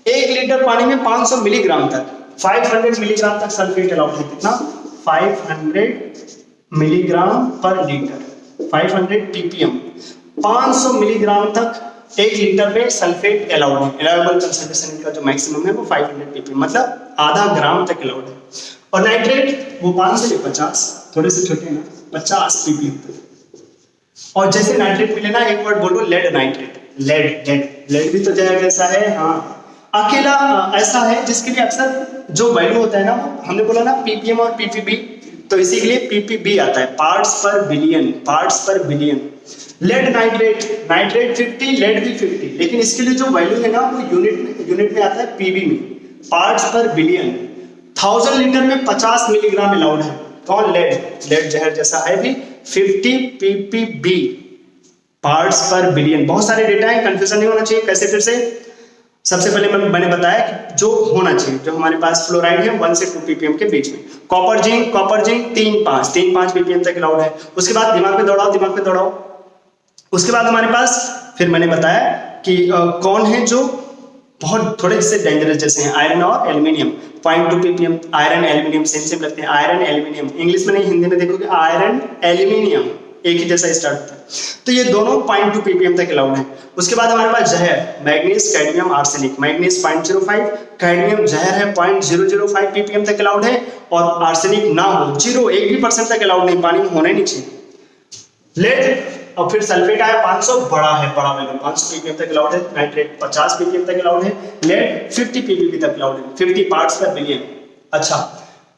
1 लीटर पानी में 500 मिलीग्राम तक, 500 मिलीग्राम तक सल्फेट अलाउड है। कितना? 500 मिलीग्राम पर लीटर, 500 ppm, 500 मिलीग्राम तक 1 लीटर में सल्फेट अलाउड है, अलाउडेबल कंसंट्रेशन इनका जो मैक्सिमम है वो 500 ppm, मतलब आधा ग्राम तक अलाउड है। और नाइट्रेट वो 5 से 50, थोड़े से छोटे हैं ना, 50 ppm तक। और जैसे नाइट्रेट मिले ना, एक वर्ड बोलो, लेड नाइट्रेट, लेड भी तो जहर जैसा है। हाँ, अकेला ऐसा है जिसके लिए अक्सर जो वैल्यू होता है ना, हमने बोला ना ppm और ppb, तो इसी के लिए ppb आता है, पार्ट्स पर बिलियन। लेड नाइट्रेट 50, लेड भी 50, लेकिन इसके लिए जो वैल्यू है ना वो यूनिट में आता है, पीबी में, पार्ट्स पर बिलियन। 1000 लीटर में 50 मिलीग्राम अलाउड है। कौन? लेड जहर जैसा है भी। 50 ppb, पार्ट्स पर बिलियन। बहुत सारे डेटा है, कंफ्यूजन नहीं होना चाहिए। कैसे? फिर से सबसे पहले मैंने बताया कि जो होना चाहिए, जो हमारे पास फ्लोराइड है 1 से 2 ppm के बीच में। कॉपर जिंक 3-5 ppm तक अलाउड है। उसके बाद दिमाग पे दौड़ाओ। उसके बाद हमारे पास फिर मैंने बताया कि कौन है जो बहुत थोड़े से डेंजरस जैसे हैं, आयरन और aluminium. 0.2 ppm, iron aluminium same लगते हैं, आयरन एल्यूमिनियम। इंग्लिश में नहीं, हिंदी में देखोगे आयरन एल्यूमिनियम एक ही जैसा स्टार्ट होता है। तो ये दोनों 0.2 ppm तक अलाउड है। उसके बाद हमारे पास जहर, manganese, cadmium, arsenic. Manganese 0.05, cadmium जहर है 0.005 ppm तक अलाउड है। और आर्सेनिक ना हो, 1% तक अलाउड नहीं, पानी में होना ही नहीं चाहिए। लेड और फिर सल्फेट आया 500, बड़ा वैल्यू, 500 ppm तक अलाउड है। नाइट्रेट 50 ppm तक अलाउड है। लेड 50 ppm तक अलाउड है, 50 पार्ट्स पर बिलियन। अच्छा,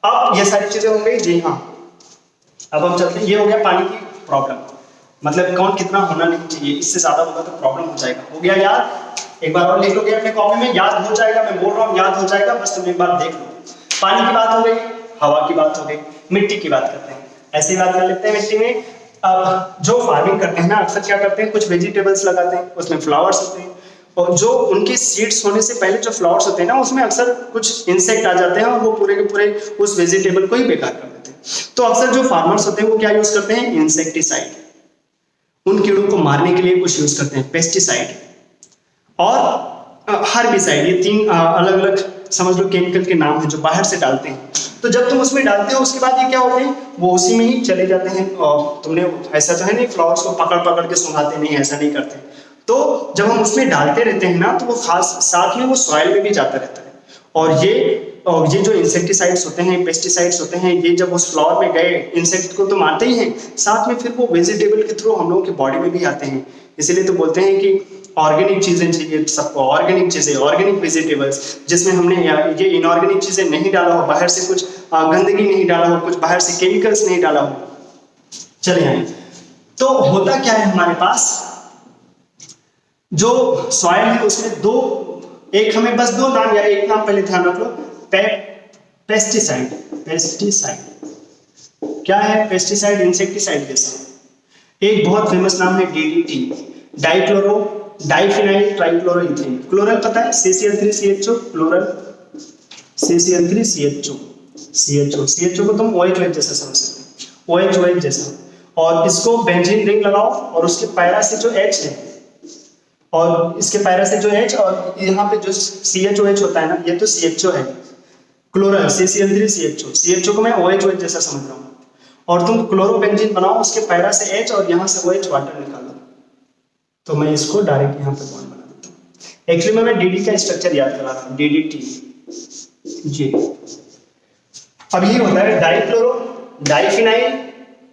अब ये सारी चीजें हो गई जी। हाँ, अब हम चलते हैं, ये हो गया पानी की प्रॉब्लम, मतलब कौन कितना होना नहीं चाहिए, इससे ज्यादा होगा तो प्रॉब्लम हो जाएगा। हो गया याद? एक बार और लिख लोगे अपने कॉपी में, याद हो जाएगा, मैं बोल रहा हूँ याद हो जाएगा, बस तुम एक बार देख लो। पानी की बात हो गई, हवा की बात हो गई, मिट्टी की बात करते हैं। ऐसे ही बात कर लेते हैं मिट्टी में। अब जो फार्मिंग करते हैं ना, अक्सर क्या करते हैं, कुछ वेजिटेबल्स लगाते हैं, उसमें फ्लावर्स होते हैं, और जो उनके सीड्स होने से पहले जो फ्लावर्स होते हैं ना, उसमें अक्सर कुछ इंसेक्ट आ जाते हैं और वो पूरे के पूरे उस वेजिटेबल को ही बेकार कर देते हैं। तो अक्सर जो फार्मर्स होते हैं वो क्या यूज करते हैं? इंसेक्टिसाइड। उन कीड़ों को मारने के लिए कुछ यूज करते हैं, पेस्टिसाइड और हर्बिसाइड। ये 3 अलग अलग समझ लो केमिकल के नाम हैं जो बाहर से डालते हैं। तो जब तुम उसमें डालते हो, उसके बाद ये क्या होते हैं, वो उसी में ही चले जाते हैं। और तुमने ऐसा तो है नहीं फ्लावर्स को पकड़ के सुंघाते नहीं, ऐसा नहीं करते। तो जब हम उसमें डालते रहते हैं ना, तो वो खास साथ में वो सॉइल में भी जाता रहता है। और ये जो इंसेक्टिसाइड्स होते हैं, पेस्टिसाइड्स होते हैं, ये जब उस फ्लावर में गए, इंसेक्ट को तो मारते ही हैं, साथ में फिर वो वेजिटेबल के थ्रू हम लोगों की बॉडी में भी आते हैं। इसीलिए तो बोलते हैं कि ऑर्गेनिक चीजें चाहिए सबको, ऑर्गेनिक चीजें, ऑर्गेनिक वेजिटेबल्स, जिसमें हमने ये इनऑर्गेनिक चीजें नहीं डाला हो, बाहर से कुछ गंदगी नहीं डाला हो, कुछ बाहर से केमिकल्स नहीं डाला हो। चले आए, तो होता क्या है हमारे पास, जो सॉइल है उसमें एक हमें बस 2 नाम, या एक नाम पहले ध्यान रख लो, पेस्टिसाइड। क्या है पेस्टिसाइड? इंसेक्टिसाइड जैसा। एक बहुत फेमस नाम है डीडीटी, डाइफिनाइल ट्राइक्लोरोइथेन। क्लोरल पता है? CCl3CHO, chloral CCl3CHO। CHO को तुम OH जैसा समझ सकते हो, OH जैसा। और इसको बेंजीन रिंग लगाओ, और उसके पैरा से जो H है, और इसके पैरा से जो H, और यहाँ पे जो CHOH होता है ना, ये तो CHO है। क्लोरल CCl3CHO, CHO को मैं OH जैसा समझ रहा हूँ। और तुम क्लोरोबेंजीन बनाओ, उसके पैरा से H और यहाँ से OH वाटर निकालो, तो मैं इसको डायरेक्ट यहाँ पे बॉन्ड बना देता हूँ। एक्चुअली मैं DD का स्ट्रक्चर याद करा रहा हूँ, DDT जी। अब ये होता है डाइक्लोरो, डाइफिनाइल,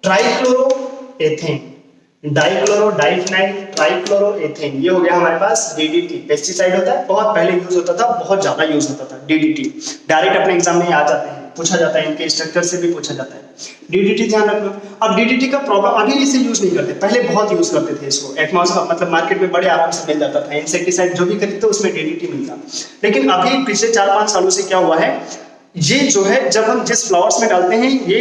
ट्राइक्लोरोएथेन, ट्राइक्लोरोएथेन। ये हो गया हमारे पास DDT। पेस्टिसाइड होता है, बहुत पहले यूज होता था, बहुत ज्यादा यूज होता था DDT। डायरेक्ट अपने एग्जाम में आ जाते हैं, पूछा जाता है, इनके स्ट्रक्चर से भी पूछा जाता है। DDT ध्यान रखना। अब DDT का प्रॉब्लम, अभी इसे यूज नहीं करते, पहले बहुत यूज करते थे इसको। एटमॉस्फेयर मतलब मार्केट में बड़े आराम से मिल जाता था, इंसेक्टिसाइड जो भी खरीदते उसमें DDT मिलता। लेकिन अभी पिछले 4-5 सालों से क्या हुआ है, ये जो है जब हम जिस फ्लावर्स में डालते हैं, ये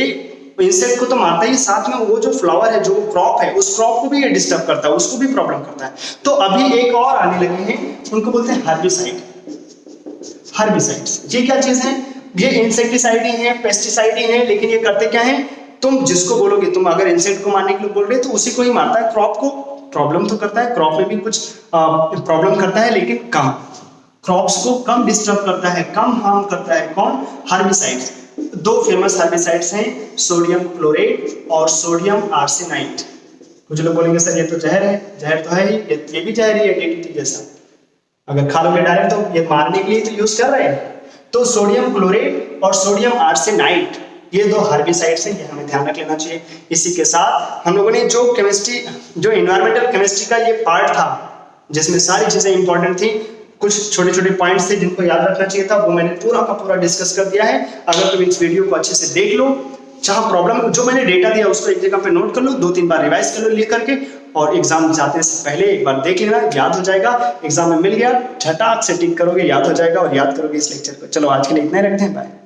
इंसेक्ट को तो मारता ही, साथ में वो जो फ्लावर है, जो क्रॉप है, उस क्रॉप को भी ये डिस्टर्ब करता है, उसको भी प्रॉब्लम करता है। तो अभी एक और आने लगे हैं, उनको बोलते हैं हर्बिसाइड्स। ये क्या चीज है? ये इंसेक्टिसाइड ही है, पेस्टिसाइड ही है, लेकिन ये करते क्या है, तुम जिसको बोलोगे, तुम अगर इंसेक्ट को मारने के लिए बोल रहे हो तो उसी को ही मारता है, क्रॉप को प्रॉब्लम तो करता है, क्रॉप में भी कुछ प्रॉब्लम करता है, लेकिन कम, क्रॉप्स को कम डिस्टर्ब करता है, कम हार्म करता है। कौन? हर्बिसाइड्स। 2 फेमस हर्बिसाइड्स हैं, सोडियम क्लोरेट और सोडियम आर्सेनाइट। कुछ लोग बोलेंगे सर ये तो जहर है, जहर तो है ही, ये भी जहर ही है DDT जैसा, अगर खा लोगे डायरेक्ट तो ये मारने के लिए तो यूज कर रहे हैं। तो सोडियम क्लोरेट और सोडियम आर्सेनाइट ये दो हर्बिसाइड्स हैं, ये हमें ध्यान रख लेना चाहिए। इसी के साथ हम लोगों ने जो केमिस्ट्री, जो एनवायरमेंटल केमिस्ट्री का ये पार्ट था जिसमें सारी चीजें इंपॉर्टेंट थी, कुछ छोटे छोटे पॉइंट्स थे जिनको याद रखना चाहिए था, वो मैंने पूरा का पूरा डिस्कस कर दिया है। अगर तुम इस वीडियो को अच्छे से देख लो, जहां प्रॉब्लम जो मैंने डेटा दिया उसको एक जगह पे नोट कर लो, 2-3 बार रिवाइज कर लो लिख करके, और एग्जाम जाने से पहले एक बार देख लेना, याद हो जाएगा। एग्जाम में मिल गया, झटाक से टिक करोगे, याद हो जाएगा और याद करोगे इस लेक्चर को। चलो आज के लिए इतना ही रखते हैं, बाय।